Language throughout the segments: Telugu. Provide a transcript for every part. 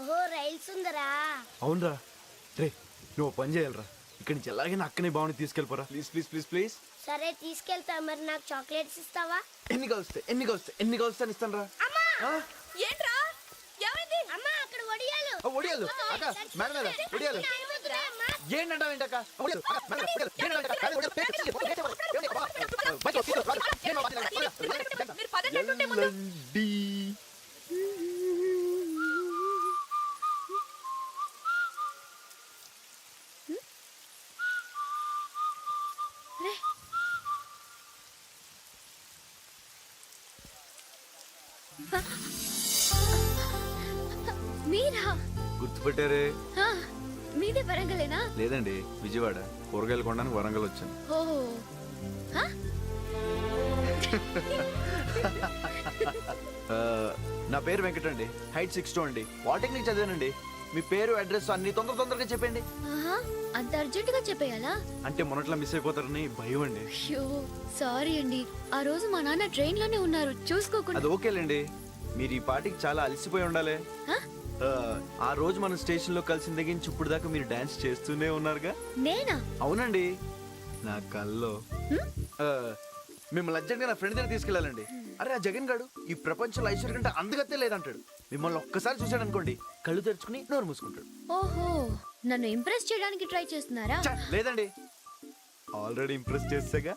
ఓహో రైల్స్ ఉందరా. అవునరా. రే నువ్వు పని చేయాలరా, ఇక్కడి నుంచి ఎలాగైనా అక్కనే బాగుని తీసుకెళ్ళిపోరా. Please please please please. సరే తీసుకెళ్తా. మరి నాకు చాక్లెట్స్ ఇస్తావా? ఎన్ని కలుస్తాను ఇస్తాను రా. ఏంట్రా ఏమైంది? అమ్మా అక్కడ వడియాలు. ఒడియాలు అక్క, మేడం మీద ఒడియాలు. ఏంటంటావు ఏంటక్క? మీరు పదండి అంటుంటే ముందు. మీరా? గుర్తుపెట్టారే? ఆ, మీదే వరంగలేనా? లేదండి, విజయవాడ. కూరగాయలు కొనడానికి వరంగల్ వచ్చాను. ఓ ఆ? నా పేరు వెంకటండి, హైట్ 6'2" అండి. పాలిటెక్నిక్ చదివానండి. మీ పేరు అడ్రస్ అన్ని తొందరగా చెప్పండి. ఆహా, అంత అర్జెంటుగా చెప్పేయాలా? అంటే మొన్నట్లా మిస్ అయిపోతారని భయం అండి. అయ్యో సారీ అండి, ఆ రోజు మా నాన్న ట్రైన్ లోనే ఉన్నారు, చూసుకోకుండా. అది ఓకేలేండి, మీరు ఈ పార్టీకి చాలా అలసిపోయి ఉండాలి. ఆ? ఆ రోజు మనం స్టేషన్ లో కలిసిన దగ్గర నుంచి ఇప్పుడు దాకా మీరు డాన్స్ చేస్తూనే ఉన్నారుగా. నేనా? అవునండి, నా కల్లో మిమ్మల్ని అర్జెంట్గా నా ఫ్రెండ్ దగ్గర తీసుకెళ్ళాలండి. అరే ఆ జగన్ గాడు ఈ ప్రపంచంలో ఐశ్వర్య కంటే అందుగతే లేదంటాడు. మిమ్మల్ని ఒక్కసారి చూశాడు అనుకోండి, కళ్ళు తెరుచుకుని నోరు మూసుకుంటాడు. ఓహో, నన్ను ఇంప్రెస్ చేయడానికి ట్రై చేస్తున్నారా? ఛ, లేదండి, ఆల్రెడీ ఇంప్రెస్ చేసాగా.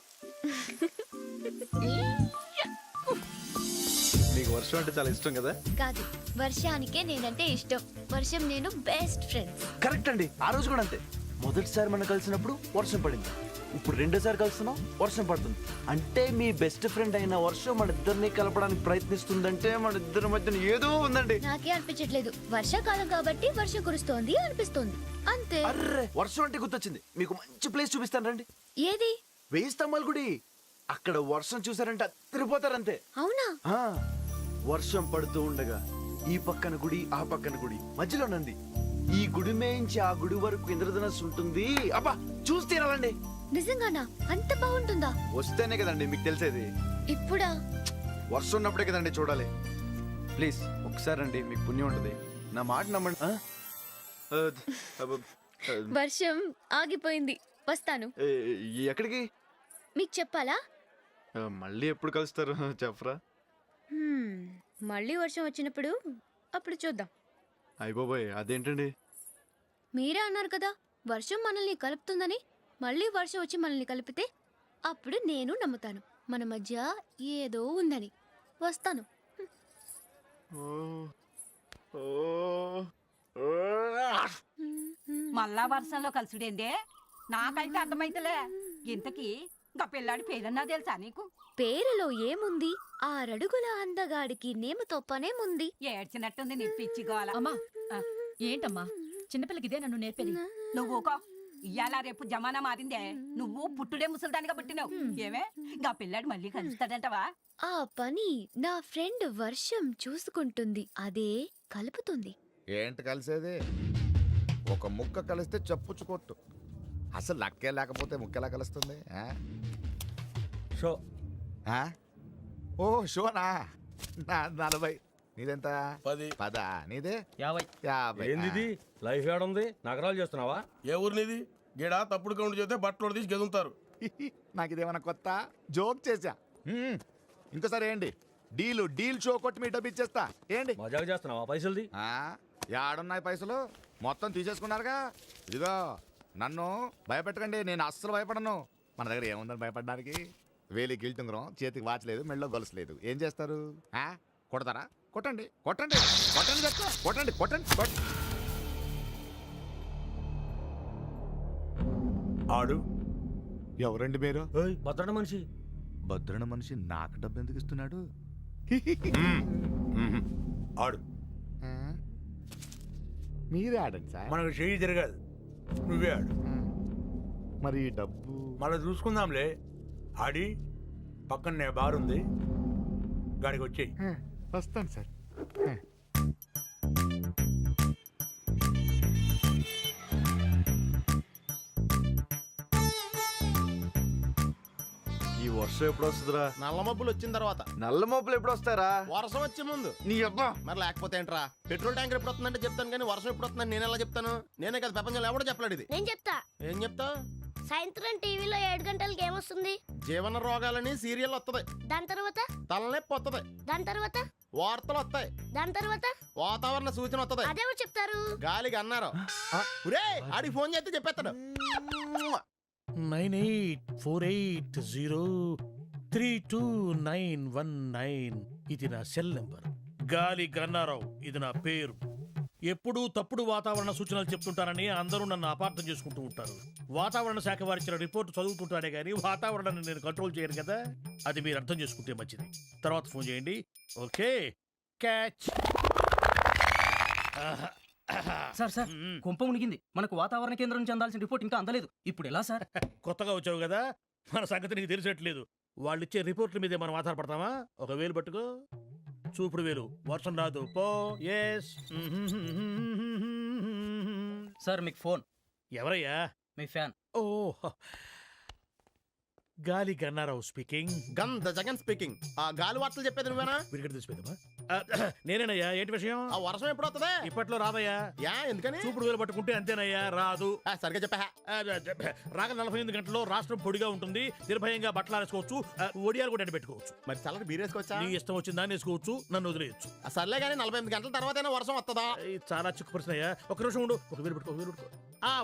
మీకు వర్షం అంటే చాలా ఇష్టం కదా? కాదు, వర్షానికే నేనంటే ఇష్టం. వర్షం నేను బెస్ట్ ఫ్రెండ్స్. కరెక్ట్ అండి, ఆ రోజు కూడా అంతే. మొదటిసారి మనం కలిసినప్పుడు వర్షం పడింది, ఇప్పుడు రెండోసారి కలుస్తున్నాం వర్షం పడుతుంది. అంటే మీ బెస్ట్ ఫ్రెండ్ అయిన వర్షం మన ఇద్దరిని కలపడానికి ప్రయత్నిస్తుందంటే మన ఇద్దరి మధ్యన ఏదో ఉందండి. నాకే అనిపించట్లేదు, వర్షాకాలం కాబట్టి వర్షం కురుస్తోంది అనిపిస్తోంది అంతే. అర్రే వర్షం అంటే గుర్తొచ్చింది, మీకు మంచి ప్లేస్ చూపిస్తాను రండి. ఏది? 1000 స్తంభాల గుడి. అక్కడ వర్షం చూసారంటే అదిరిపోతారంతే. అవునా? ఆ, వర్షం పడుతూ ఉండగా ఈ పక్కన గుడి ఆ పక్కన గుడి మధ్యలో నంది. ఈ గుడి మేయించి ఆ గుడి వరకు ఇంద్రధనస్సు ఉంటుంది. అబ్బా చూసి తీరాలండి. నిజంగానా? అంత బాగుంటుందా? వస్తేనే కదండి మీకు తెలిసేది. ఇప్పుడా? వర్షం ఉన్నప్పుడే కదండి చూడాలి. ప్లీజ్ ఒకసారి రండి, మీకు పుణ్యం ఉంటుంది. నా మాట నమ్మండి. వర్షం ఆగిపోయింది, వస్తాను. ఎక్కడికి? మీకు చెప్పాలా? మళ్ళీ ఎప్పుడు కలుస్తారు చెప్పరా? మళ్ళీ వర్షం వచ్చినప్పుడు అప్పుడు చూద్దాం. అయిపోయి అదేంటండి? మీరే అన్నారు కదా వర్షం మనల్ని కలుపుతుందని. మళ్ళీ వర్షం వచ్చి మనల్ని కలిపితే అప్పుడు నేను నమ్ముతాను మన మధ్య ఏదో ఉందని. వస్తాను. మళ్ళా వర్షంలో కలుసుడేందే? నాకైతే అర్థమైతలే. ఇంతకీ ఇంకా పిల్లాడి పేరన్నా తెలుసా నీకు? పేరులో ఏముంది? 6 అడుగుల అందగాడికి నేమతో పనేముంది? ఏడ్చినట్టుంది నీ పిచ్చి గోల. అమ్మా ఏంటమ్మా చిన్నపిల్లకి ఇదే నన్ను నేర్పేది? నువ్వు ఊకో. ఇయ్యాల రేపు జమానా మారిందే. నువ్వు పుట్టుడే ముసలిదానిగా పుట్టినావు. ఏమే ఇంకా పిల్లాడు మళ్ళీ కలుస్తాడంటవా? ఆ పని నా ఫ్రెండ్ వర్షం చూసుకుంటుంది, అదే కలుపుతుంది. ఏంటి కలిసేది? ఒక ముక్క కలిస్తే చెప్పుచ్చుకొట్టు. అసలు లక్కే లేకపోతే ముక్కెలా కలుస్తుంది? షో. ఓ షోనా? 40. నీదెంత? 10. నీదే 50. ఏంది లైఫ్ ఏడుంది? నగరాలు చేస్తున్నావా? ఏ ఊరినిది? గిడా తప్పుడు కౌంట్ చేస్తే బట్టలు తీసి గెదులుతారు. నాకు ఇదేమన్నా కొత్త జోక్ చేశా. ఇంకోసారి ఏంటి డీల్ షో కొట్టి మీ డబ్బు ఇచ్చేస్తా. ఏంటి మజాక్ చేస్తున్నావా? పైసలుది యాడున్నాయి పైసలు? మొత్తం తీసేసుకున్నారుగా. ఇదిగో నన్ను భయపెట్టకండి, నేను అస్సలు భయపడను. మన దగ్గర ఏముందని భయపడడానికి? వేలికి గిల్టుంగరం, చేతికి వాచ్ లేదు, మెళ్ళో గొలుసు లేదు. ఏం చేస్తారు? కొడతారా? కొట్టండి కొట్టండి కొట్టండి చెప్తా. కొట్టండి కొట్టండి. ఆడు ఎవరండి మీరు? భద్రట మనిషి. భద్రణ మనిషి నాకు డబ్బు ఎందుకు ఇస్తున్నాడు? ఆడు మీరే ఆడండి సార్. మనకు చెయ్యి జరగదు, నువ్వే ఆడు. మరి ఈ డబ్బు మళ్ళీ చూసుకుందాంలే. ఆడి పక్కనే బార్ ఉంది, గాడికి వచ్చేయి. వస్తాను సార్. ఈ వర్షం ఎప్పుడు వస్తుందిరా? నల్ల మబ్బులు వచ్చిన తర్వాత నల్ల మబ్బులు ఎప్పుడు వస్తారా? వర్షం వచ్చే ముందు. నీ అబ్బా మరి లేకపోతే ఏంట్రా? పెట్రోల్ ట్యాంకర్ ఎప్పుడు వస్తుందంటే చెప్తాను కానీ వర్షం ఎప్పుడు వస్తుందని నేను ఎలా చెప్తాను? నేనే కదా ప్రపంచంలో ఎవడో చెప్పలేడు ఇది. నేను చెప్తా. ఏం చెప్తావు? సాయంత్రం టీవీలో 7 గంటలకి ఏమొస్తుంది? జీవన రోగాలని సీరియల్ వస్తుంది, దాని తర్వాత తలనొప్పి వస్తుంది, దాని తర్వాత వార్తలు వస్తాయి, దాని తర్వాత వాతావరణ సూచన వస్తుంది, అదేమో చెప్తారు. గాలికి అన్నారు. ఒరే ఆడికి ఫోన్ చేస్తే చెప్పేస్తాడు. 9848032919 ఇది నా సెల్ నెంబర్. గాలి గన్నారావు ఇది నా పేరు. ఎప్పుడూ తప్పుడు వాతావరణ సూచనలు చెప్తుంటారని అందరూ నన్ను అపార్థం చేసుకుంటూ ఉంటారు. వాతావరణ శాఖ వారిచ్చిన రిపోర్ట్ చదువుతుంటానే కానీ వాతావరణాన్ని నేను కంట్రోల్ చేయను కదా. అది మీరు అర్థం చేసుకుంటే మంచిది. తర్వాత ఫోన్ చేయండి. Okay catch. సార్ సార్ కుంప మునిగింది. మనకు వాతావరణ కేంద్రం నుంచి అందాల్సిన రిపోర్ట్ ఇంకా అందలేదు. ఇప్పుడు ఎలా సార్? కొత్తగా వచ్చావు కదా, మన సంగతి నీకు తెలిసేట్లేదు. వాళ్ళు ఇచ్చే రిపోర్ట్ల మీదే మనం ఆధారపడతామా? ఒక వేలు పట్టుకో, చూపుడు వేలు. వర్షం రాదు పో. ఎస్. సార్ మీకు ఫోన్. ఎవరయ్యా? మీ ఫ్యాన్. ఓ గాలి గన్నారావు స్పీకింగ్. గంధ జగన్ స్పీకింగ్. ఆ గాలి వార్తలు చెప్పేది నువ్వేనా? విరిగడ తీసిపోయిందమ్మా. నేనేనయ్యా. ఏంటి విషయం? ఆ వర్షం ఎప్పుడు వస్తుంది? ఇప్పట్లో రాదయ్యా. యా ఎందుకని? చూపుడు వేలు పట్టుకుంటే అంతేనయ్యా, రాదు. సరిగ్గా చెప్పా. రాగ 48 గంటల్లో రాష్ట్రం పొడిగా ఉంటుంది. నిర్భయంగా బట్టలు ఆరేసుకోవచ్చు, ఒడియాలు కూడా పెట్టుకోవచ్చు. మరి చల్లటి బీరేసుకోవచ్చా? నీ ఇష్టం వచ్చిన దాన్ని వేసుకోవచ్చు, నన్ను వదిలేయచ్చు. సర్లే కానీ 48 గంటల తర్వాత వర్షం వస్తుందా? చాలా చిక్కు ప్రశ్న అయ్యా. ఒక నిమిషం ఉండు. ఒక వేలు పెట్టుకో,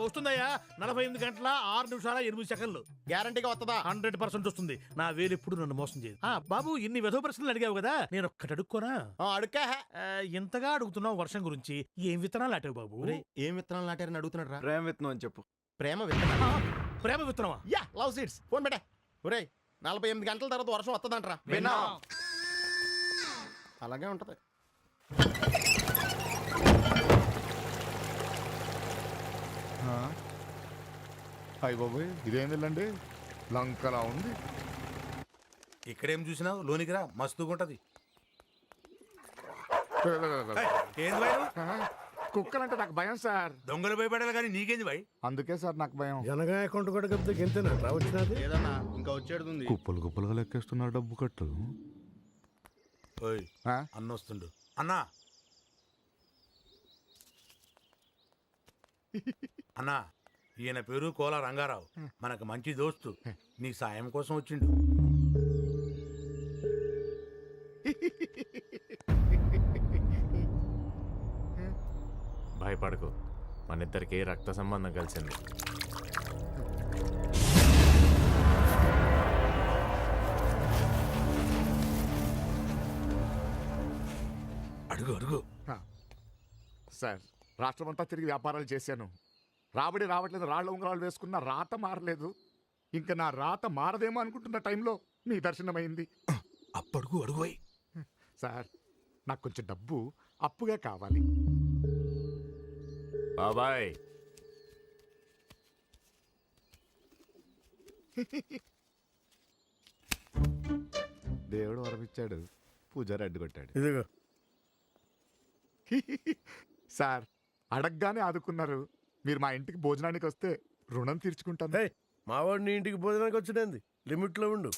వస్తుందయ్యా. 48 గంటల 6 నిమిషాల 8 సెకండ్లు. గ్యారంటీగా వస్తుందా? 100% వస్తుంది. నా వేలు ఎప్పుడు నన్ను మోసం చేయదు. బాబు ఇన్ని వెధవ ప్రశ్నలు అడిగావు కదా, నేను ఒక్కటి అడుక్కోనా? అడుక్కా. ఇంతగా అడుగుతున్నావు వర్షం గురించి. ఏం విత్తనాలు నాటావు బాబు? ఏం విత్తనాలు నాటారని అడుగుతున్నాడు రా. ప్రేమ విత్తనం అని చెప్పు. ప్రేమ విత్తనం. ప్రేమ విత్తనమా? Yeah love seeds. ఫోన్ పెట్టా. ఒరే 48 గంటల తర్వాత వర్షం వస్తుందంటరా. అలాగే ఉంటది. అయ్య బాబోయ్ ఇదేం వెళ్ళండి, లంకలా ఉంది. ఇక్కడేం చూసినావు? లోనికి రా, మస్తుగా ఉంటది. ఏంది భయం? కుక్కలంటే నాకు భయం సార్. దొంగలు భయపడాలి కానీ నీకేంది భయ్? అందుకే సార్ నాకు భయం. జనగా అకౌంట్ కూడా కప్పితే గెంతేనా రా వచ్చినది? ఏదన్నా ఇంకా వచ్చేది. కుప్పలు కుప్పలుగా లెక్కేస్తున్నారు డబ్బు కట్టు. ఓయ్ అన్న వస్తుండు. అన్నా అన్నా ఈయన పేరు కోల రంగారావు, మనకు మంచి దోస్తు. నీ సాయం కోసం వచ్చిండు. భయపడకు, మన ఇద్దరికి రక్త సంబంధం కలిసింది. అడుగు అడుగు. సార్ రాష్ట్రమంతా తిరిగి వ్యాపారాలు చేశాను. రాబడి రావట్లేదు, రాళ్ళ ఉంగరాలు వేసుకున్న రాత మారలేదు. ఇంకా నా రాత మారదేమో అనుకుంటున్న టైంలో మీ దర్శనమైంది. అప్పడుగు అడుగు పోయి. సార్ నాకు కొంచెం డబ్బు అప్పుగా కావాలి. బాబాయ్ దేవుడు వరమిచ్చాడు, పూజారి అడ్డుకొట్టాడు. ఇదిగో సార్ అడగగానే ఆదుకున్నారు. మీరు మా ఇంటికి భోజనానికి వస్తే రుణం తీర్చుకుంటాను. మావాడు నీ ఇంటికి భోజనానికి వచ్చింది, లిమిట్ లో ఉండు.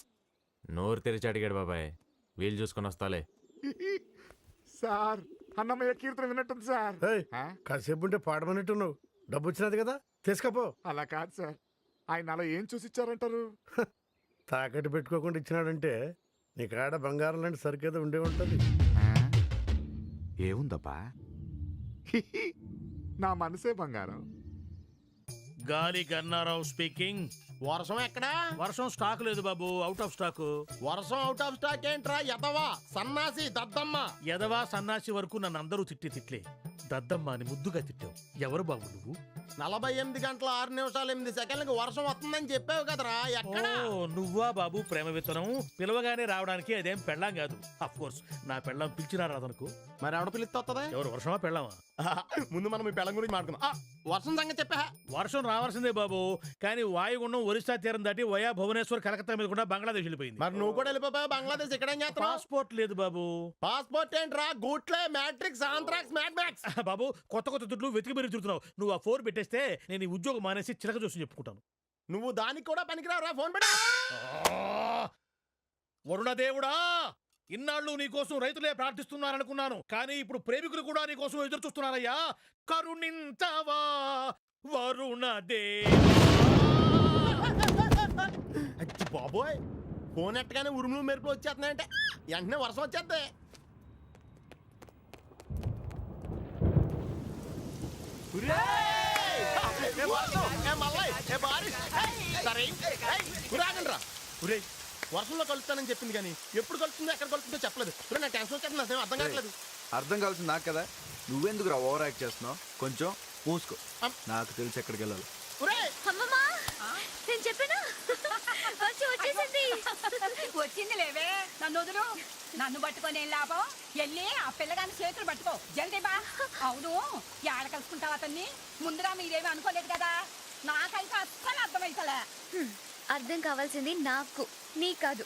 నోరు తెరిచి అడిగాడు బాబాయ్, వీలు చూసుకొని వస్తాలే. సార్ అన్నమయ్య కీర్తన విన్నట్టుంది సార్. కాసేపు ఉంటే పాడమన్నట్టున్నావు. డబ్బు వచ్చినది కదా తీసుకపో. అలా కాదు సార్, ఆయన అలా ఏం చూసి ఇచ్చారంటారు? తాకట్టు పెట్టుకోకుండా ఇచ్చినాడంటే నీ కాడ బంగారం లాంటి సరికేదో ఉండే ఉంటది. ఏముందబ్బా? నా మనసే బంగారం. గాలి గన్నారావు స్పీకింగ్. వర్షం ఎక్కడా? వర్షం స్టాక్ లేదు బాబు, అవుట్ ఆఫ్ స్టాక్. వర్షం అవుట్ ఆఫ్ స్టాక్ ఏంట్రా? ఎదవా సన్నాసి దద్దమ్మ. ఎదవా సన్నాసి వరకు నన్ను అందరూ తిట్లే. దద్దమ్మ అని ముద్దుగా తిట్టావు. ఎవరు బాబు నువ్వు? 48 గంటల 6 నిమిషాల 8 సెకండ్లకు వర్షం వస్తుందని చెప్పావు కదరా. ఎక్కడ? ఓ నువ్వా బాబు ప్రేమ విత్తనం? పిలవగానే రావడానికి అదేం పెళ్ళాం కాదు. అఫ్ కోర్స్ నా పెళ్ళాం పిలిచినా రాదనుకో. మరి ఎవడ పిలిస్తే వస్తుందా? ఎవరు వర్షమా పెళ్ళామా? ముందు మనం ఈ పెళ్ళం గురించి మాట్లాడుకుందాం. వర్షం సంగతి చెప్పా. వర్షం రావాల్సిందే బాబు, కానీ వాయుగుండం ఒరిస్సా తీరం దాటి వయా భువనేశ్వర్ కలకత్తా మీద కూడా బంగ్లాదేశ్ వెళ్ళిపోయింది. మరి నువ్వు కూడా వెళ్ళిపోయావు బంగ్లాదేశ్. ఇక్కడ ఏం చేస్తావు? పాస్పోర్ట్ లేదు బాబు. పాస్పోర్ట్ ఏంట్రా? గూట్లే మ్యాట్రిక్స్ ఆంథ్రాక్స్ మ్యాడ్ మ్యాక్స్. బాబు కొత్త కొత్త దుడ్లు వెతికి తిరుగుతున్నావు. నువ్వు ఆ 4 పెట్టేస్తే నేను ఈ ఉద్యోగం మానేసి చిలక చూసి చెప్పుకుంటాను. నువ్వు దానికి కూడా పనికిరావురా, ఫోన్ పెట్టా. వరుణదేవుడా, ఇన్నాళ్ళు నీకోసం రైతులే ప్రార్థిస్తున్నారనుకున్నాను, కానీ ఇప్పుడు ప్రేమికులు కూడా నీకోసం ఎదురు చూస్తున్నారయ్యా. కరుణించవా వరుణదేవా. అచ్చి బాబోయ్, ఫోన్ ఎట్టగానే ఉరుములు మెరుపులు వచ్చేస్తున్నాయంటే వెంటనే వర్షం వచ్చేద్దే. వర్షంలో కలుస్తానని చెప్పింది కానీ ఎప్పుడు కలుస్తుందో ఎక్కడ కలుస్తుందో చెప్పలేదు. నా టెన్షన్ వచ్చేస్తుంది, అసలు అర్థం కావట్లేదు. అర్థం కావాల్సింది నాకు కదా, నువ్వెందుకు ఓవర్ యాక్ట్ చేస్తున్నావు? కొంచెం మూసుకో, నాకు తెలిసి ఎక్కడికి వెళ్ళాలి. అమ్మమ్మా, నేను చెప్పానా వర్షం వచ్చేసింది. వచ్చింది లేవే, నన్ను వదులు. నన్ను పట్టుకొని ఏం లాభం? వెళ్ళి ఆ పిల్లగాని చేతులు పట్టుకో, జల్దీ బా. అవును, ఏడ కలుసుకుంటావు అతన్ని? ముందుగా మీరేమీ అనుకోలేదు కదా. నాకైతే అస్సలు అర్థమైతలే. అర్థం కావాల్సింది నాకు, నీ కాదు.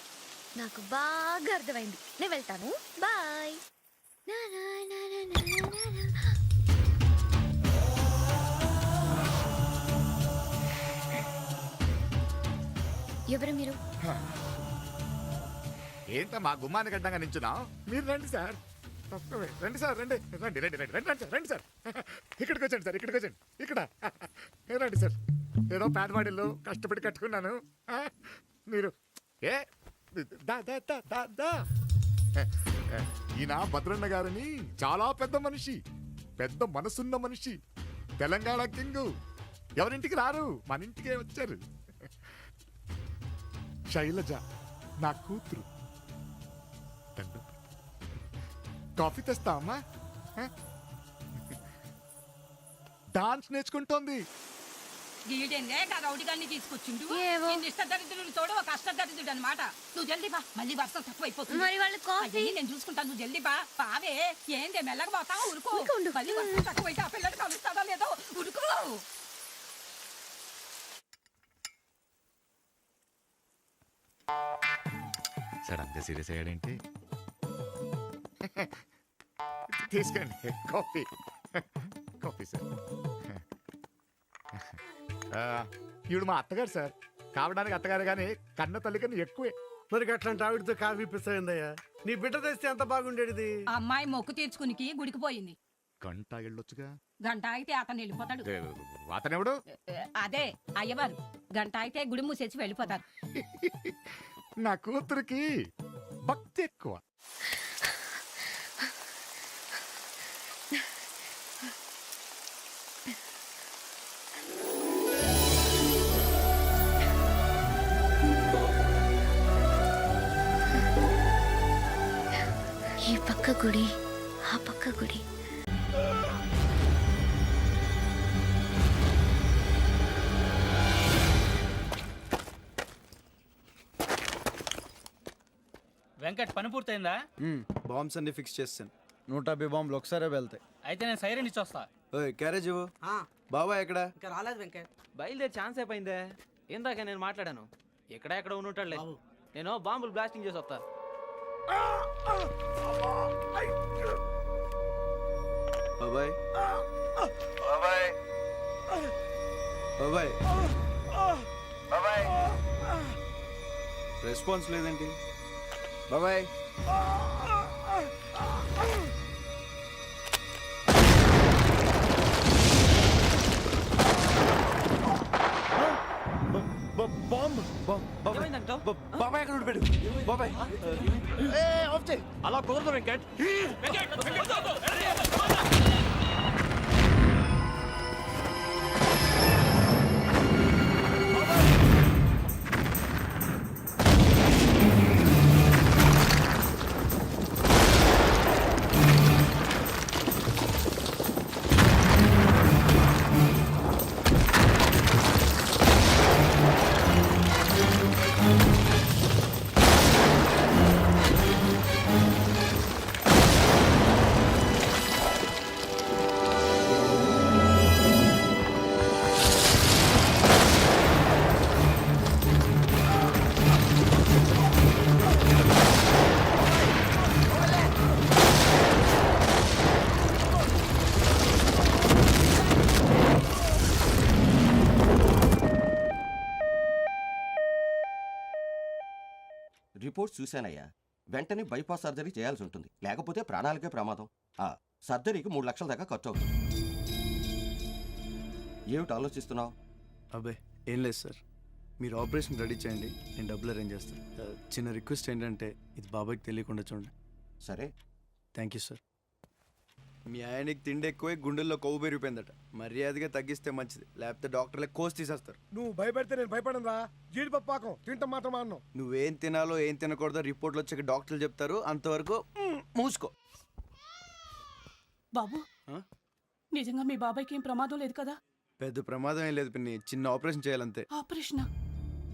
నాకు బాగా అర్థమైంది. నేను వెళ్తాను, బాయ్. ఎవరు మీరు? ఏంటో మా గుమ్మానికి అడ్డంగా నించున్నా? మీరు రండి సార్, రండి సార్, రండి రండి రండి రండి రండి రండి రండి సార్. ఇక్కడికి వచ్చండి సార్, ఇక్కడికి వచ్చండి, ఇక్కడ రండి సార్. ఏదో పేదవాడిల్లో కష్టపడి కట్టుకున్నాను. మీరు ఏ దా దా దా దా దా. ఈయన భద్రన్న గారని చాలా పెద్ద మనిషి, పెద్ద మనసున్న మనిషి, తెలంగాణ కింగు. ఎవరింటికి రారు, మన ఇంటికే వచ్చారు. శైలజ నా కూతురు. కాఫీ తెస్తా అమ్మా. డాన్స్ నేర్చుకుంటోంది. గీడేందే రౌడి గారిని తీసుకొచ్చిండు. ఏవో. ఇష్టదరిద్రుడు తోడు ఒక అష్టదరిద్రుడు అనమాట. నువ్వు జల్దీ బా, మళ్ళీ వర్షం తక్కువైపోతుంది. మరి వాళ్ళు కాఫీ? అయ్యి నేను చూసుకుంటాను, నువ్వు జల్దీ బా. బావే ఏందే మెల్లగా పోతావు, ఉరుకో. ఉండు. మళ్ళీ వర్షం తక్కువైతే ఆ పిల్లడు కలుస్తాడా లేదో, ఉరుకో. సడన్ గా సీరియస్ అయ్యాడేంటి? తీసుకోండి కాఫీ. Coffee sir. ఈవిడ మా అత్తగారు సార్. కావడానికి అత్తగారు కానీ కన్న తల్లి కన్నా ఎక్కువే. మరి అట్లాంటి ఆవిడతో కాఫీ పిస్తాయిందయ్యా. నీ బిడ్డ తెస్తే ఎంత బాగుండేది. ఆ అమ్మాయి మొక్కు తీర్చుకునికి గుడికి పోయింది. గంట వెళ్ళొచ్చుగా. గంట అయితే అతను వెళ్ళిపోతాడు. అతనెవడు? అదే అయ్యవారు. గంట అయితే గుడి మూసేసి వెళ్ళిపోతారు. నా కూతురికి భక్తి ఎక్కువ. ఈ పక్క గుడి, ఆ పక్క గుడి. వెంకట్, పని పూర్తయిందా? బాంబ్స్ అన్ని ఫిక్స్ చేస్తాను. 150 బాంబులు ఒకసారే వెళ్తాయి. అయితే నేను సైరన్ ఇచ్చొస్తా. ఓయ్ క్యారేజ్ ఇవ్వు. బాబా ఎక్కడ? ఇంకా రాలేదు వెంకట్. బయలుదేరి ఛాన్స్ అయిపోయిందే. ఇందాక నేను మాట్లాడాను, ఎక్కడ ఉండుంటాడులే. నేను బాంబులు బ్లాస్టింగ్ చేసి వస్తా. బాబాయ్ బాబాయ్ బాబాయ్ బాబాయ్, రెస్పాన్స్ లేదేంటి? బాబాయ్ బాంబ్ బాబాయ్ ఎక్కడ ఉండిపోయాడు? బాబాయ్ ఆఫ్ చేయి. అలా కుదరదు వెంకట్. రిపోర్ట్స్ చూశానయ్యా. వెంటనే బైపాస్ సర్జరీ చేయాల్సి ఉంటుంది, లేకపోతే ప్రాణాలకే ప్రమాదం. సర్జరీకి 3 లక్షల దాకా ఖర్చు అవుతుంది. ఏమిటి ఆలోచిస్తున్నావు? అబ్బే ఏం లేదు సార్, మీరు ఆపరేషన్ రెడీ చేయండి, నేను డబ్బులు అరేంజ్ చేస్తాను. చిన్న రిక్వెస్ట్ ఏంటంటే ఇది బాబాయ్కి తెలియకుండా చూడండి. సరే. Thank you sir. మీ ఆయనకి తిండి ఎక్కువే గుండెల్లో కొవ్వు పెరిగిపోయిందట. మర్యాదగా తగ్గిస్తే మంచిది, లేకపోతే డాక్టర్లే కోసి తీసేస్తారు. నువ్వు భయపెడితే నేను భయపడను రా. జీడిపప్పు పాకం తింటాం మాత్రం అన్నం. నువ్వేం తినాలో ఏం తినకూడదో రిపోర్ట్లు వచ్చాక డాక్టర్లు చెప్తారు, అంతవరకు మూసుకో. బాబు నిజంగా మీ బాబాయ్కి ఏం ప్రమాదం లేదు కదా? పెద్ద ప్రమాదం ఏం లేదు పిన్ని, చిన్న ఆపరేషన్ చేయాలంతే. ఆపరేషన్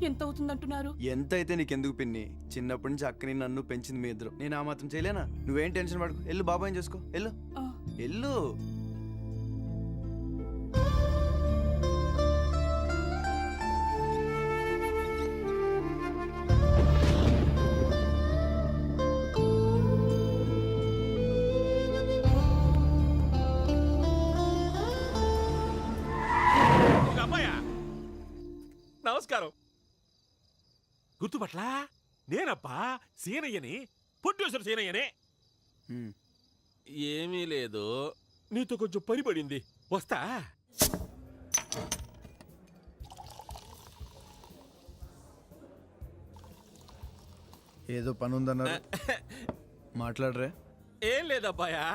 ఎంత అవుతుందంటున్నారు? ఎంత అయితే నీకెందుకు పిన్ని, చిన్నప్పటి నుంచి అక్కని నన్ను పెంచింది మీ ఇద్దరు, నేను ఆ మాత్రం చేయలేనా? నువ్వేం టెన్షన్ పడుకో, వెళ్ళు బాబాయ్ చేసుకో, వెళ్ళు వెళ్ళు. నమస్కారం. గుర్తుపట్లా? నేనబ్బా సీనయ్యని, ప్రొడ్యూసర్ సీనయ్యనే. ఏమీ లేదు, నీతో కొంచెం పని పడింది, వస్తా. ఏదో పని ఉందన్నారు, మాట్లాడరే. ఏం లేదబ్బాయా,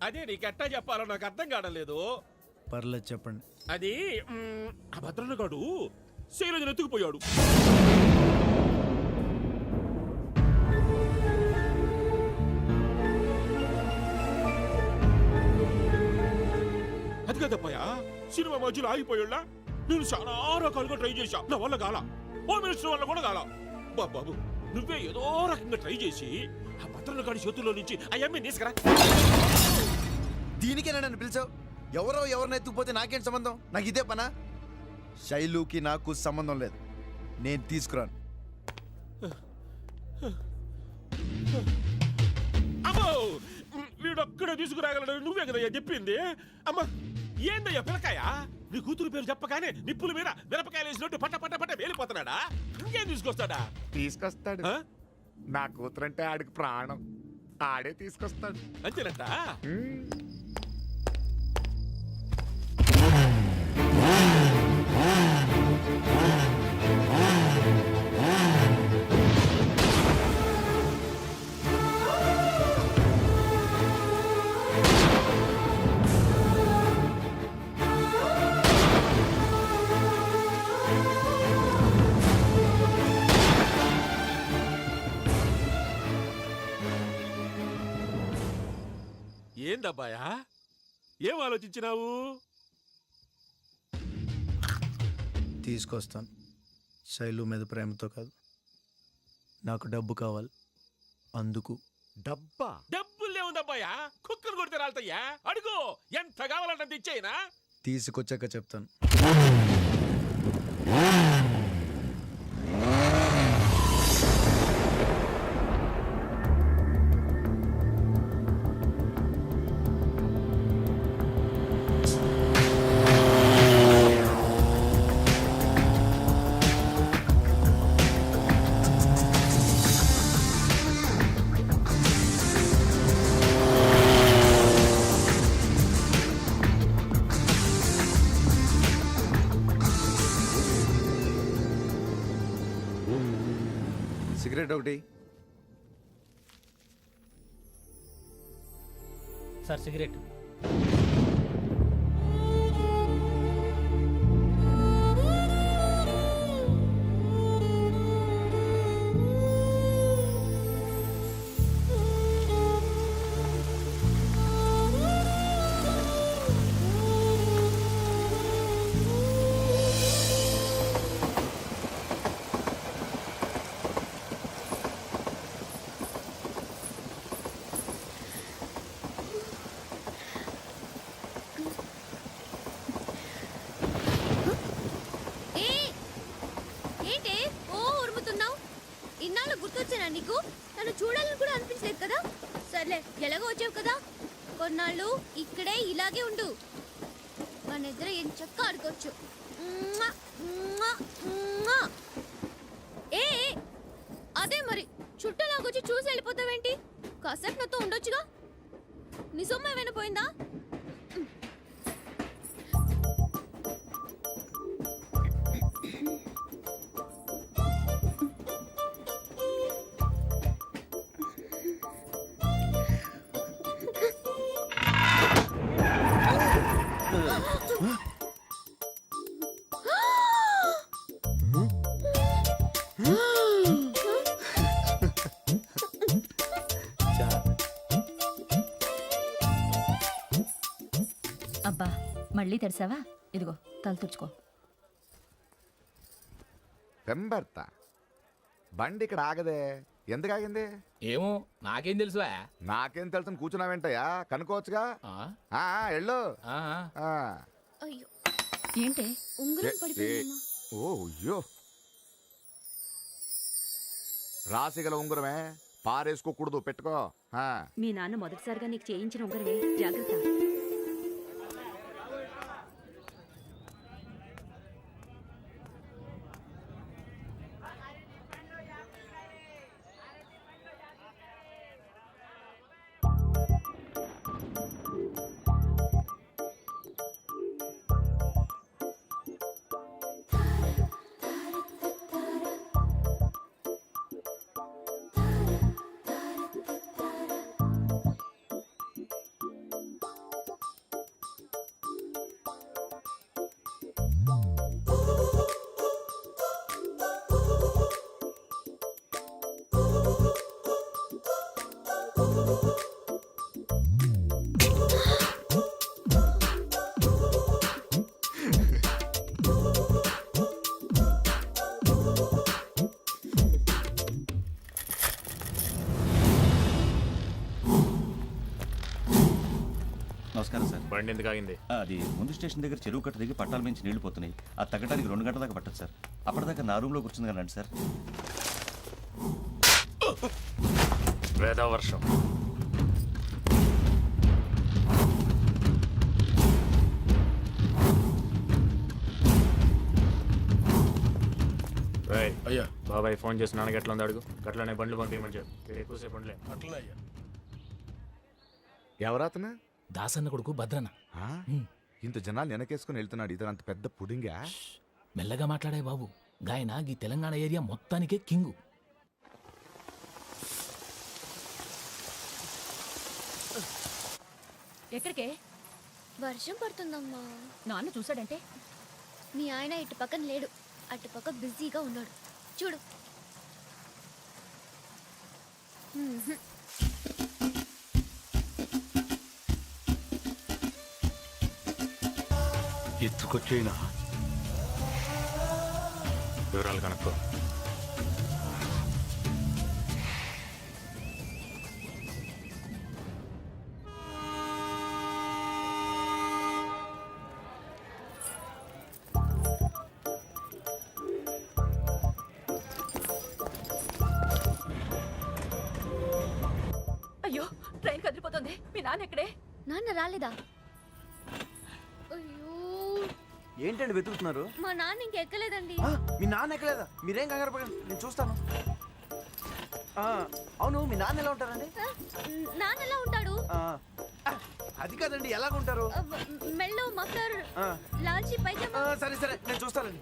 అదే నీకెట్టా చెప్పాలో నాకు అర్థం కావడం లేదు. పర్లేదు చెప్పండి. అది ఆ భద్రన్నగాడు శైలజను ఎత్తుకుపోయాడు. అది కదబ్బాయా, సినిమా మధ్యలో ఆగిపోయాడా? నేను చాలా రకాలుగా ట్రై చేశా, నా వల్ల కాల. హోమ్ మినిస్టర్ వల్ల కూడా కాల. బాబు నువ్వే ఏదో రకంగా ట్రై చేసి ఆ భద్రన్నగాడి చేతుల్లో నుంచి ఆ అమ్మాయిని తీసుకురా. దీనికేనా నన్ను పిలిచావు? ఎవరో ఎవరిని ఎత్తుకుపోతే నాకేం సంబంధం? నాకు ఇదే పనా? శైలుకి నాకు సంబంధం లేదు, నేను తీసుకురాను. అమ్మో, వీడొక్కడే తీసుకురాగలడు, నువ్వే కదయ్యా చెప్పింది. అమ్మ ఏందయ్యా పిల్లకాయ, నీ కూతురు పేరు చెప్పగానే నిప్పుల మీద మిరపకాయలు వేసినట్టు పట్ట పట్ట పట్ట వేలిపోతున్నాడా? ఇంకేం తీసుకొస్తాడా? తీసుకొస్తాడు. నా కూతురంటే ఆడికి ప్రాణం, ఆడే తీసుకొస్తాడు. అంతేనంట. ఏందబ్బాయా, ఏం ఆలోచించినావు? తీసుకొస్తాను, శైలు మీద ప్రేమతో కాదు, నాకు డబ్బు కావాలి, అందుకు. డబ్బా? డబ్బులే ఉందబ్బాయా, కుక్కలు కొడితే రాలుతాయ్యా. అడుగు, ఎంత కావాలంటే ఇచ్చేయినా. తీసుకొచ్చాక చెప్తాను. సిగరెట్ ఒకటి. Sir cigarette. నీకు నన్ను చూడాలని కూడా అనిపించలేదు కదా? సర్లే, ఎలాగో వచ్చావు కదా, కొన్నాళ్ళు ఇక్కడే ఇలాగే ఉండు, మన ఇద్దరు ఏం చక్క ఆడుకోవచ్చు. ఏ అదే మరి చుట్టూ చూసి వెళ్ళిపోతావేంటి? కాసేపు నాతో ఉండొచ్చుగా. నీ సొమ్ము ఏమైనా పోయిందా? అబ్బా మళ్ళీ తెరిసావా? ఇదిగో తల తుడుచుకో. పెంబర్తా బండి ఇక్కడ ఆగదే, ఎందుకు ఆగింది? ఏమో నాకేం తెలుసు. నాకేం తెలుసు కూర్చున్నావేంటయ్యా, కనుక్కోవచ్చుగా. ఎళ్ళు. అయ్యో ఏంటి ఉంగరం పడిపోయిందమ్మా. ఓ అయ్యో, రాసిగల ఉంగరమే, పారేసుకోకూడదు, పెట్టుకో. మీ నాన్న మొదటిసారిగా నీకు చేయించిన ఉంగరమే, జాగ్రత్త. నమస్కారం సార్. బండి ఎందుకు ఆగింది? అది ముందు స్టేషన్ దగ్గర చెరువు కట్ట దిగి పట్టాల మించి నీళ్లు పోతున్నాయి. అది తగ్గడానికి 2 గంటల దాకా పట్టదు సార్. అప్పటిదాకా నా రూమ్లో కూర్చుంది కదండి సార్. వేద వర్షం. అయ్యా బాబాయ్ ఫోన్ చేసి నాన్నకి ఎట్లా ఉంది అడుగు. గట్లనే బండ్లు పంపించమని చెప్పి ఎక్కువసేపు బండ్లే. అట్లా అయ్యా. ఎవరతను? దాసన్న కొడుకు భద్రన్న. ఇంత జనాలు వెనకేసుకుని వెళ్తున్నాడు, ఇతను అంత పెద్ద పుడింగా? మెల్లగా మాట్లాడే బాబు, గాయన ఈ తెలంగాణ ఏరియా మొత్తానికే కింగు. ఎక్కడికే? వర్షం పడుతుందమ్మా. నాన్న చూసాడంటే? మీ ఆయన ఇటు పక్కన లేడు, అటు పక్క బిజీగా ఉన్నాడు. చూడు. ఎత్తుకొచ్చేనా? వివరాలు కనుక్కో. అయ్యో ట్రైన్ కదిలిపోతుంది. మీ నాన్న ఎక్కడే? నాన్న రాలేదా? అయ్యో ఏంటండి వెతుకుతున్నారు? మా నాన్న ఇంకెక్కలేదండి. మీ నాన్న ఎక్కలేదా? మీరేం కంగారు పడండి, నేను చూస్తాను. అవును, మీ నాన్న ఎలా ఉంటారండి? నాన్న ఎలా ఉంటాడు? అది కాదండి, ఎలాగుంటారు? మెల్లో మఫ్లర్, లాల్చీ పైజామా. సరే సరే, నేను చూస్తానండి.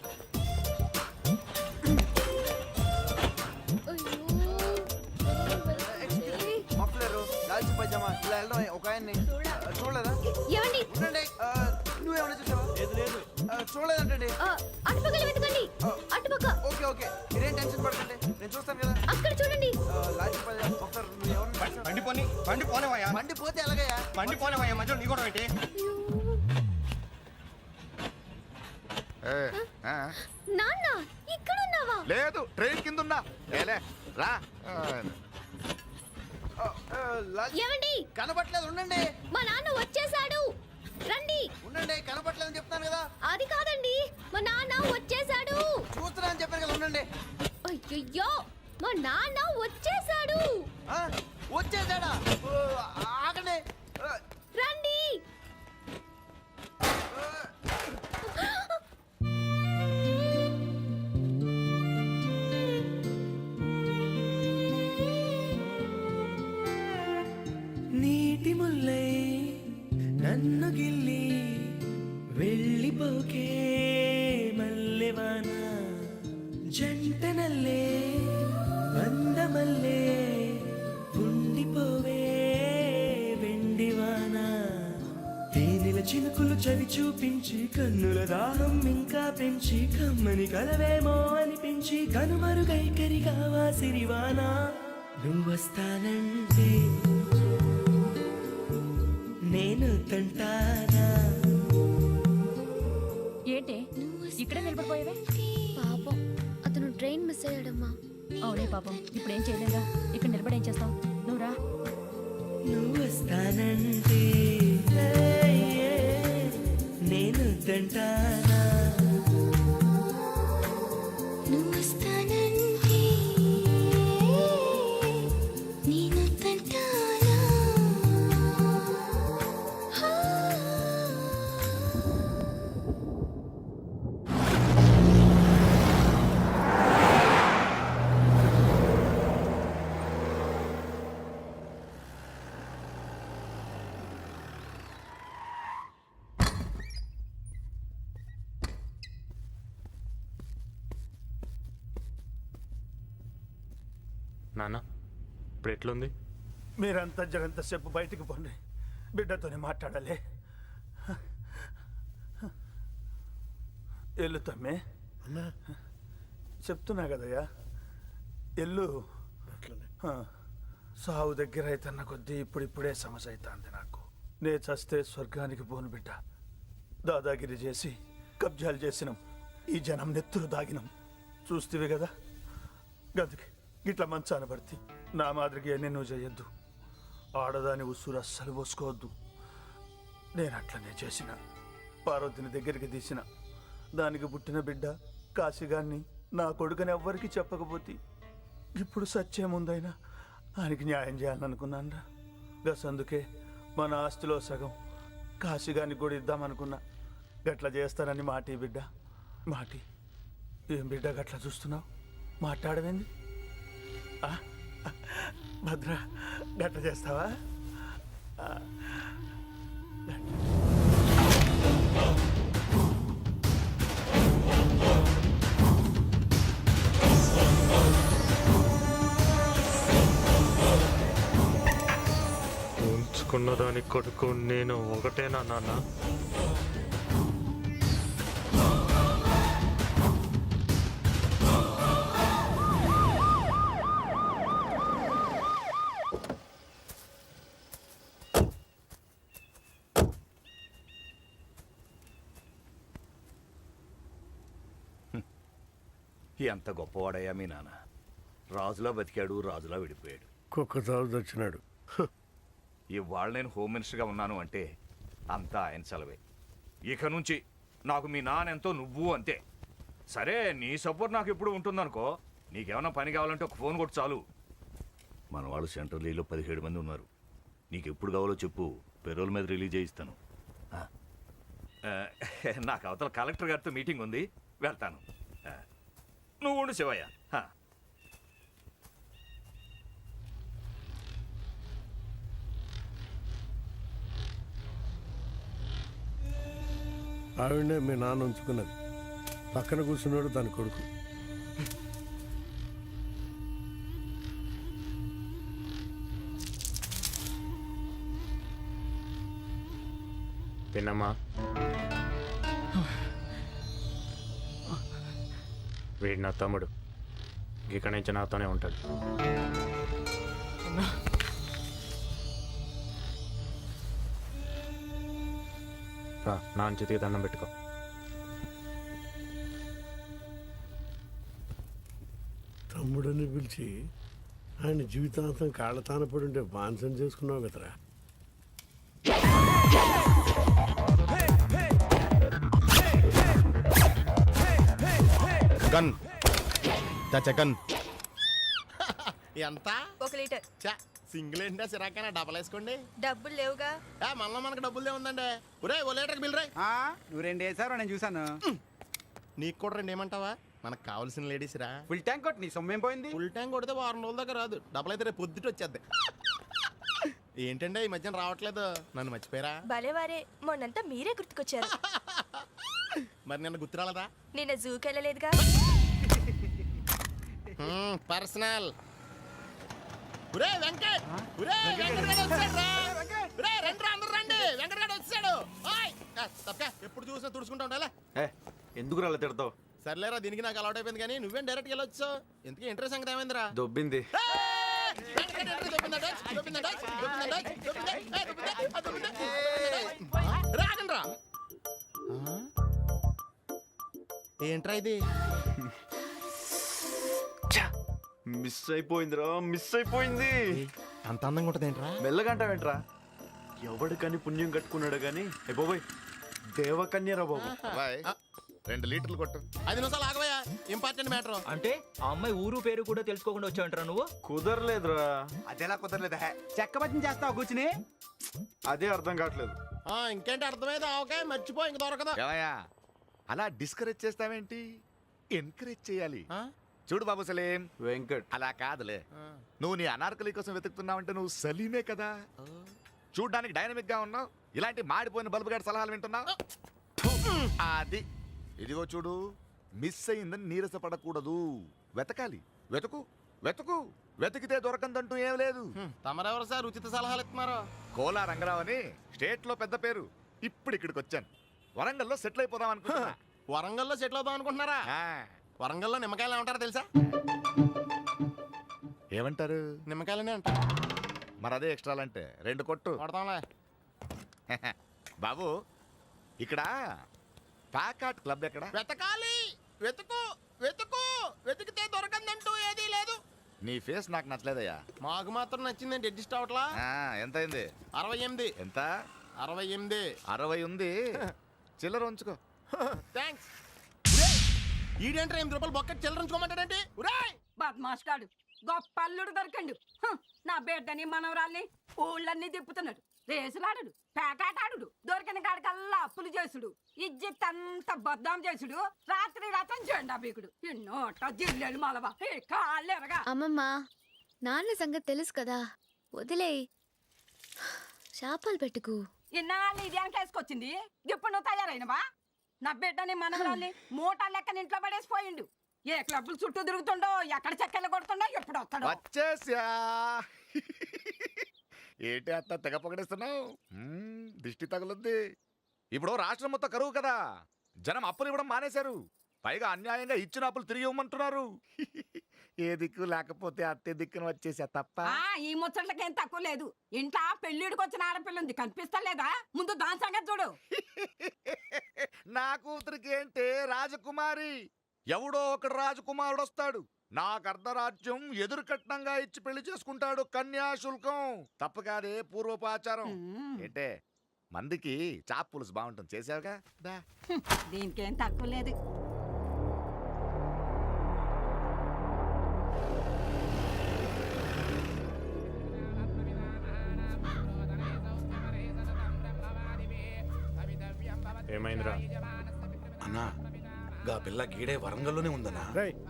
మఫ్లరు, లాల్చీ పైజామా, ఇలా వెళ్దాం. ఒక ఆయన్ని చూడలేదా? ఏమండి? ఉండండి, నువ్వేమన్నా చూసావా? లేదు లేదు, చూడలేదంటండి. అటుపక్కల వెతకండి. అటుపక్క. ఓకే ఓకే, మీరేం టెన్షన్ పడకండి, నేను చూస్తాను కదా. అక్కడ చూడండి. లాల్చీ పైజామా, మఫ్లర్, ఎవరు? బండి పోనేవయ్యా. మండి పోతే ఎలాగయ్యా? బండి పోనేవయ్యా, మధ్యలో నీ కూడా ఏంటి? నాన్న ఇక్కడ ఉన్నావా? లేదు, ట్రైన్ కింద ఉన్నా. ఏలే రా. ఏమండి? కనబట్లేదు, ఉండండి. మా నాన్న వచ్చేసాడు, రండి. ఉండండి, కనబట్లేదని చెప్తాను కదా. అది కాదండి, మా నాన్న వచ్చేసాడు. చూస్తున్నా అని చెప్పాను కదా, ఉండండి. అయ్యయ్యో, మా నాన్న వచ్చేసాడు. వచ్చేసాడా? ఆగండి, రండి. వెళ్ళిపోకే మల్లెవాన జంటనల్లే అందమల్లే ఉండిపోవే వెండివాన తేనెల చినుకులు చవి చూపించి కన్నుల దాహం ఇంకా పెంచి కమ్మని కలవేమో అనిపించి కనుమరుగైకరి కావా సిరివాన నువ్వొస్తానంటే నేను తంటానా. ఏంటి ఇక్కడే నిలబడిపోయావే? పాపం అతను ట్రైన్ మిస్ అయ్యాడమ్మా. అవునే పాపం, ఇప్పుడు ఏం చేయలేదా? ఇక్కడ నిలబడి ఏం చేస్తావు? నువ్వు రా. నువ్వొస్తానంటే నేను తంటానా. నువ్వొస్తానంటే నేను తంటానా. నాన్న ఇప్పుడు ఎట్లుంది? మీరంతా జరంతసేపు బయటికి పోండి, బిడ్డతోనే మాట్లాడాలి. ఎల్లు తమ్మే, చెప్తున్నా కదయ్యా, ఎల్లు. సావు దగ్గర అవుతున్న కొద్దీ ఇప్పుడిప్పుడే సమస్య అవుతుంది నాకు. నే చస్తే స్వర్గానికి పోను బిడ్డ. దాదాగిరి చేసి కబ్జాలు చేసినాం, ఈ జనం నెత్తురు దాగినాం. చూస్తేవి కదా, గదికి గిట్ల మంచాన పడితే నా మాదిరిగా ఎన్నెన్నో చేయొద్దు. ఆడదాని ఉసురు అస్సలు పోసుకోవద్దు. నేను అట్లనే చేసిన. పార్వతిని దగ్గరికి తీసిన. దానికి పుట్టిన బిడ్డ కాశీగాన్ని నా కొడుకుని ఎవ్వరికి చెప్పకపోతే ఇప్పుడు సత్యముందైనా ఆయనకి న్యాయం చేయాలనుకున్నాను. గసందుకే మన ఆస్తిలో సగం కాశీగానికి కూడా ఇద్దామనుకున్నా. గట్ల చేస్తానని మాటి బిడ్డ, మాటి. ఏం బిడ్డ గట్ల చూస్తున్నావు? మాట్లాడవేంది? భద్ర, గట్ల చేస్తావా? ఉంచుకున్న దాని కొడుకు నేను ఒకటేనా నాన్న? ఎంత గొప్పవాడయ్యా మీ నాన్న. రాజులా బతికాడు, రాజులా విడిపోయాడు. కుక్క చావు తెచ్చినాడు. ఇవాళ నేను హోమ్ మినిస్టర్గా ఉన్నాను అంటే అంతా ఆయన సెలవే. ఇక నుంచి నాకు మీ నాన్న ఎంతో, నువ్వు అంతే. సరే, నీ సపోర్ట్ నాకు ఎప్పుడు ఉంటుందనుకో. నీకేమైనా పని కావాలంటే ఒక ఫోన్ కొట్టు చాలు. మన వాళ్ళు సెంట్రల్ 17 మంది ఉన్నారు. నీకు ఎప్పుడు కావాలో చెప్పు, పెరోల్ మీద రిలీజ్ చేయిస్తాను. నాకు అవతల కలెక్టర్ గారితో మీటింగ్ ఉంది, వెళ్తాను. నువ్వు ఉండు శివయ్య. ఆవిడనే మీ నాన్న ఉంచుకున్నది. పక్కన కూర్చున్నాడు దాని కొడుకు. పిన్నమ్మా, వీడు నా తమ్ముడు. ఇక్కడి నుంచి నాతోనే ఉంటాడు. నాన్న చేతికి దండం పెట్టుకో. తమ్ముడని పిలిచి ఆయన జీవితాంతం కాళ్ళతాన పడి ఉంటే బాన్సం చేసుకున్నావు కదరా. గన్ గన్ ఎంత? 1 లీటర్. సింగిల్ ఏంటా సిరాకైనా డబల్ వేసుకోండి. డబ్బులు లేవుగా. మళ్ళీ మనకు డబ్బులు ఉందండి. ఒరే, 1 లీటర్కి బిల్ రాయ్. నువ్వు 2 వేసారు, నేను చూసాను. నీకు కూడా 2 ఏమంటావా? మనకు కావాల్సిన లేడీస్ రా. ఫుల్ ట్యాంక్ కొట్టి నీ సొమ్మేం పోయింది? ఫుల్ ట్యాంక్ కొడితే 2 వారం రోజుల దాకా రాదు. డబ్బులు అయితే రేపు పొద్దుట వచ్చేద్ది. ఏంటంటే ఈ మధ్యన రావట్లేదు? నన్ను మర్చిపోయారా? భలేవారే, మొన్నంతా మీరే గుర్తుకొచ్చారు. మరి నిన్న గుర్తురాలదా? నిన్న జూకెళ్ళలేదుగా. పర్సనల్. ఒరే వెంకట్, ఒరే వెంకటగాడు వచ్చాడురా. ఒరే రండిరా, అందరూ రండి, వెంకటగాడు వచ్చాడు. ఓయ్ తప్పకా, ఎప్పుడు చూసినా తుడుచుకుంటా ఉండాలా? ఎందుకు రాలే తిడతావు? సర్లేరా, దీనికి నాకు అలవాటు అయిపోయింది కానీ నువ్వేం డైరెక్ట్ వెళ్ళొచ్చు. ఎందుకు ఇంట్రెస్ట్ సంగతి ఏమైందిరా? దొబ్బింది. రాగండ్రా. ఏంట్రా ఇది? మిస్ అయిపోయిందిరా, మిస్ అయిపోయింది. అంత అందంగా ఉంటుంది ఏంట్రా? మెల్లగంటావేంట్రా? ఎవడికని పుణ్యం కట్టుకున్నాడు గాని బాబోయ్, దేవకన్యరా బాబు. 2 లీటర్లు కొట్టు. 5 నిమిషాలు ఆగవయ్యా, ఇంపార్టెంట్ మ్యాటర్. అంటే ఆ అమ్మాయి ఊరు పేరు కూడా తెలుసుకోకుండా వచ్చావంటారా నువ్వు? కుదరలేదురా. అదేలా కుదరలేదా? చెక్క బతిని చేస్తావు కూర్చుని. అదే అర్థం కావట్లేదు. ఇంకేంటి అర్థమైంది? ఓకే, మర్చిపో, ఇంక దొరకదు. ఏమయ్యా అలా డిస్కరేజ్ చేస్తావేంటి? ఎంకరేజ్ చేయాలి. చూడు బాబు సలీం, వెంకట్ అలా కాదులే. నువ్వు నీ అనార్కలి కోసం వెతుకుతున్నావంటే నువ్వు సలీమే కదా. చూడ్డానికి డైనమిక్ గా ఉన్నావు, ఇలాంటి మాడిపోయిన బల్బు గారి సలహాలు వింటున్నావు. అది ఇదిగో చూడు, మిస్ అయిందని నీరసపడకూడదు. వెతకాలి, వెతుకు వెతుకు, వెతికితే దొరకందంటూ ఏం లేదు. తమరెవరు సార్ ఉచిత సలహాలు ఇస్తున్నారు? కోలా రంగరావు అని స్టేట్ లో పెద్ద పేరు. ఇప్పుడు ఇక్కడికి వచ్చాను. వరంగల్లో సెటిల్ అయిపోదాం అనుకుంటున్నా. వరంగల్లో సెటిల్ అవుదాం అనుకుంటున్నారా? వరంగల్లో నిమ్మకాయలు ఏమంటారో తెలుసా? ఏమంటారు? నిమ్మకాయలనే అంటారు. మరి అదే ఎక్స్ట్రాలంటే 2 కొట్టు. కొడతాంలే. బాబు ఇక్కడ ప్యాకాట్ క్లబ్ ఎక్కడ? వెతకాలి, వెతుకు వెతుకు, వెతికితే దొరకందంటూ ఏదీ లేదు. నీ ఫేస్ నాకు నచ్చలేదయ్యా. మాకు మాత్రం నచ్చిందండి, అడ్జస్ట్ అవట్లా. ఎంత అయింది? 68. ఎంత? 68. 60 ఉంది. చిల్లర ఉంచుకో. థ్యాంక్స్. ఈడేంట్రా 8 రూపాయలు బొక్క చిల్లర ఉంచుకోమంటాడంటే? బద్మాష్ గాడు గొప్ప అల్లుడు దొరకండు. నా బిడ్డని మనవరాల్ని ఊళ్ళన్నీ తిప్పుతున్నాడు. రేసులాడు, పేకాటాడు, దొరికిన కాడికల్లా అప్పులు చేసుడు, ఇజ్జత్ అంతా బద్నాం చేసుడు, రాత్రి రథం జెండా బీకుడు, నోట జిల్లెలు మలవా కాళ్ళెరగా. అమ్మమ్మ, నాన్న సంగతి తెలుసు కదా, వదిలేయ్. శాపాలు పెట్టుకు. ఇన్నాళ్ళు ఇదేం కేసుకొచ్చింది? ఇప్పుడు నువ్వు తయారైనవా? నా బిడ్డని మనవరాల్ని మూట లెక్కన ఇంట్లో పడేసిపోయిండు. ఏ క్లబ్బులు చుట్టూ తిరుగుతుండో, ఎక్కడ చెక్కలు కొడుతుండో, ఎప్పుడు వస్తాడో. వచ్చేసా. ఏంటి అత్త తెగ పొగడేస్తున్నావు? దిష్టి తగులుద్ది. ఇప్పుడు రాష్ట్రం మొత్తం కరువు కదా, జనం అప్పులు ఇవ్వడం మానేశారు. పైగా అన్యాయంగా ఇచ్చిన అప్పులు తిరిగి ఇవ్వమంటున్నారు. ఏ దిక్కు లేకపోతే అత్తే దిక్కున వచ్చేసా తప్ప. ఈ ముచ్చట్లకేం తక్కువ లేదు. ఇంట్లో పెళ్లిడికి వచ్చిన ఆడపిల్ల ఉంది, కనిపిస్తలేదా? ముందు దాని సంగతి చూడు. నా కూతురికి ఏంటే రాజకుమారి, ఎవడో ఒకడు రాజకుమారుడు వస్తాడు, నాకు అర్ధరాజ్యం ఎదురు కట్నంగా ఇచ్చి పెళ్లి చేసుకుంటాడు. కన్యాశుల్కం తప్పు కాదే, పూర్వపాచారం. ఏంటే మందికి చాప్ పులుసు బాగుంటుంది, చేసావుగా. దీనికేం తక్కువ లేదు. ఏమైందిరా? అన్నా గా పిల్ల గీడే వరంగల్లోనే ఉందన్నా.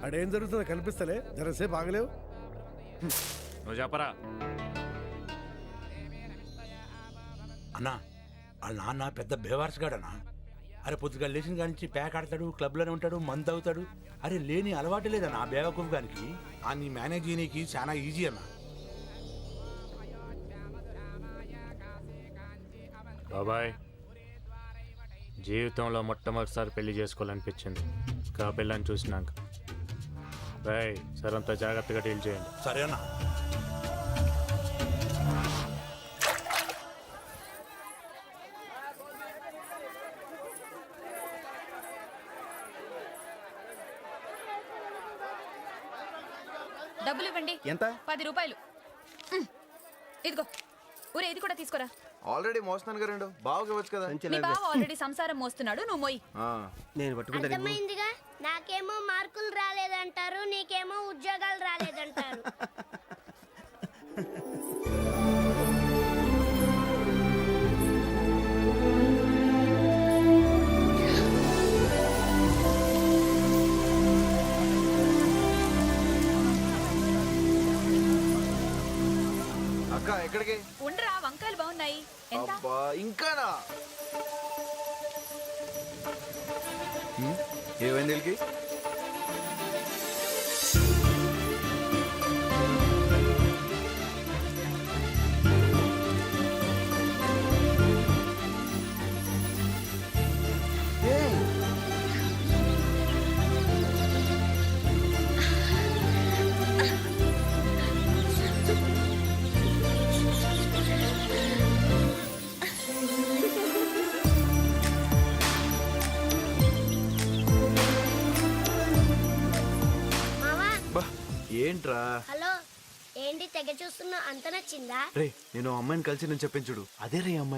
అడేం జరుగుతుందో కనిపిస్తలే, జరసేపు ఆగలేవు. నువ్వు చెప్పరా. అన్నా వాళ్ళ నాన్న పెద్ద బేవార్స్ గాడనా. అరే పొద్దుగా లేచిన కాడి నుంచి ప్యాక్ ఆడతాడు, క్లబ్లోనే ఉంటాడు, మందు అవుతాడు. అరే లేని అలవాటు లేదన్నా ఆ బేవకూఫ్ గానికి. ఆ నీ మేనేజ్ చేయనీకి చాలా ఈజీ అన్నా. బాబాయ్, జీవితంలో మొట్టమొదటిసారి పెళ్లి చేసుకోవాలనిపించింది కా పిల్లని చూసినాక. బాయ్ సరంతా జాగ్రత్తగా డీల్ చేయండి. సరేనా? డబ్బులు ఇవ్వండి. ఎంత? 10 రూపాయలు. ఇదిగో ఊరే, ఇది కూడా తీసుకోరా. ఆల్రెడీ మోస్తున్నాను కదా, 2 బాగా ఇవ్వచ్చు కదా. మీ బావ ఆల్రెడీ సంసారం మోస్తున్నాడు, నువ్వు మోయి. నేను పట్టుకుంటా. అర్థమైందిగా, నాకేమో మార్కులు రాలేదంటారు, నీకేమో ఉద్యోగాలు రాలేదంటారు. అక్క ఎక్కడికి? ఉండరా, వంకాయలు బాగున్నాయి. ఎంత? ఇంకానా? ఏమైంది వీళ్ళకి? మావా బా ఏంట్రా? హలో ఏంటి తెగ చూస్తున్నా అంత నచ్చిందా? రే నేను ఆ అమ్మాయిని కలిసి నేను చెప్పించుడు అదే రే అమ్మాయి.